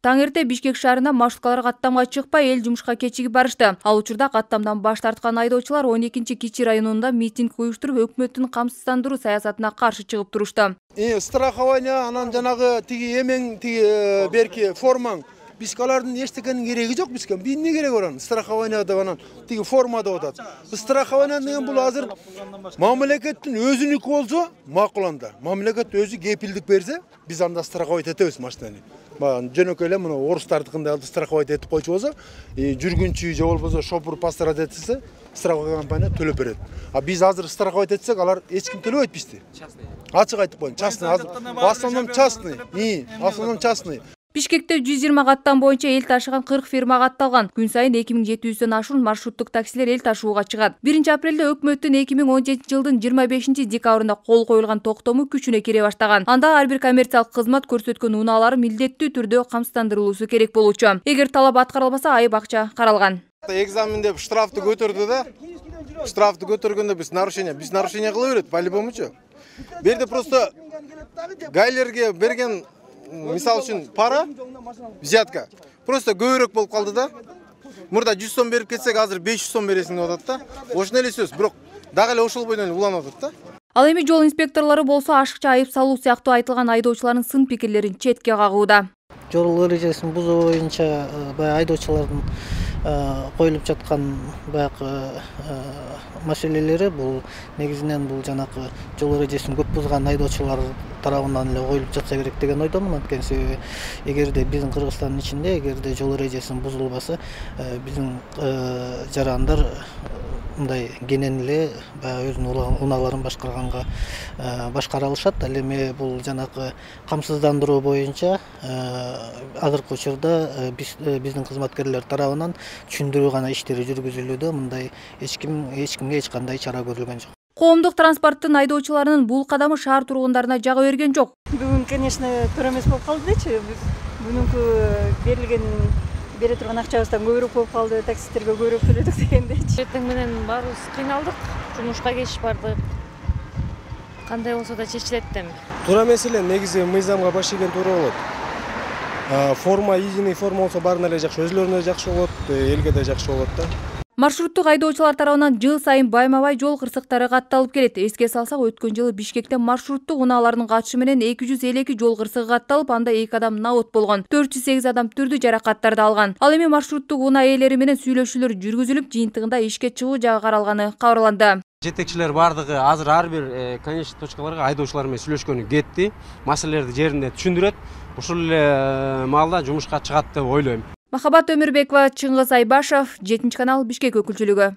Таң эрте Бишкек шаарына маршруткалар каттамга чыкпай эл жумушка кечигип барышты. Ал учурда каттамдан баш тарткан айдоочулар 12-Кичи районунда митинг уюштуруп, өкмөттүн камсыздандыруу саясатына каршы чыгып турушту. Страхование анан жанагы тиги эмен тиги берки формаң бизге алардын эчтекенин кереги жок бизге. Эмне кереги бар анын? Страхование деп анан тиги форма деп атат. Страхование деген бул азыр мамлекеттин өзүнүкү болсо макул анда. Мамлекет өзү кепилдик берсе, биз анда страховать этебиз машинаны. Жөнөкөй эле мына орустардыкындай алды страховать этип койчу болсо, жүргүнчү же болбосо шопур пассажир этсе, страховка компания төлөп берет. А биз азыр страховать этсек, алар эч ким төлөбөйт бизди. Частный. Ачык айтып коеюн, частный. В основном частный. В основном частный. Бишкекте 120 каттам боюнча эл ташыган 40 фирма катталган. Күн сайын 2700дөн ашуун маршруттук таксилер эл ташууга чыгат. 1 апрелде өкмөттүн 2017 жылдын 25 декабрында кол коюлган токтому күчүнө кире баштаган. Анда ар бир коммерциялык кызмат көрсөткөн унаалары милдеттүү түрдө камсыздандырылуусу керек болчу. Эгер талап аткарылбаса, айып акча каралган. Экзамен деп штрафты көтөрдү да. Штрафты көтөргөндө биз нарушение кыла берет, по-любому-чу. Берде просто гайлерге берген мисал үчүн пара, взятка. Просто көбүрөөк болуп калды да. Мурда 100 сом берип кетсек, азыр 500 сом бересиң деп атат да. Ошондой эле сөз, бирок дагы эле ошол бойдон уланып атат да. Ал эми жол инспекторлору болсо ашыкча айып салуу сыяктуу айтылган айдоочулардын сын пикирлерин четке кагууда. Жол эрежесин бузуу боюнча айдоочулардын коюлуп жаткан баягы маселелери бул негизинен бул жанагы жол эрежесин көп бузган айдоочулар тарабынан эле коюлуп жатса керек деген ойдомун. Анткени себеби эгерде биздин Кыргызстандын ичинде эгерде жол эрежесин бузулбаса, биздин жарандар мындай кенен эле баягы өзүнүн унааларын башкара алышат. Ал эми бул жанагы камсыздандыруу боюнча азыркы учурда биздин кызматкерлер тарабынан түшүндүрүү гана иштери жүргүзүлүүдө. Мындай эч кимге эч кандай чара көрүлгөн жок. Коомдук транспорттун айдоочуларынын бул кадамы шаар тургундарына жага берген жок. Бүгүн, конечно, туура эмес болуп калдычы. Бүгүнкү бере турган акчабыздан көбүрөөк болуп калды, таксисттерге көбүрөөк төлөдүк дегендейчи. Эртең менен баарыбыз кыйналдык, жумушка кеч бардык. Кандай болсо да чечилет эми. Туура маселе негизи мыйзамга баш ийген туура болот. Форма, единый форма болсо баарына эле жакшы, өзүлөрүнө жакшы болот, элге да жакшы болот да. Маршруттук айдоочулар тарабынан жыл сайын байма-бай жол кырсыктары катталып келет. Эске салсак, өткөн жылы Бишкекте маршруттук унаалардын катышы менен 252 жол кырсыгы катталып, анда 2 адам набыт болгон. 408 адам түрдүү жаракаттарды алган. Ал эми маршруттук унаа ээлери менен сүйлөшүүлөр жүргүзүлүп, жыйынтыгында ишке чыгуу жагы каралганы кабарланды. Жетекчилер бардыгы азыр ар бир конечный точкаларга айдоочулар менен сүйлөшкөнү кетти. Маселелерди жеринде түшүндүрөт. Ушул эле маалда жумушка чыгат деп ойлойм. Махабат Өмүрбекова, Чыңгыз Айбашев, 7 канал, Бишкек өкүлчүлүгү.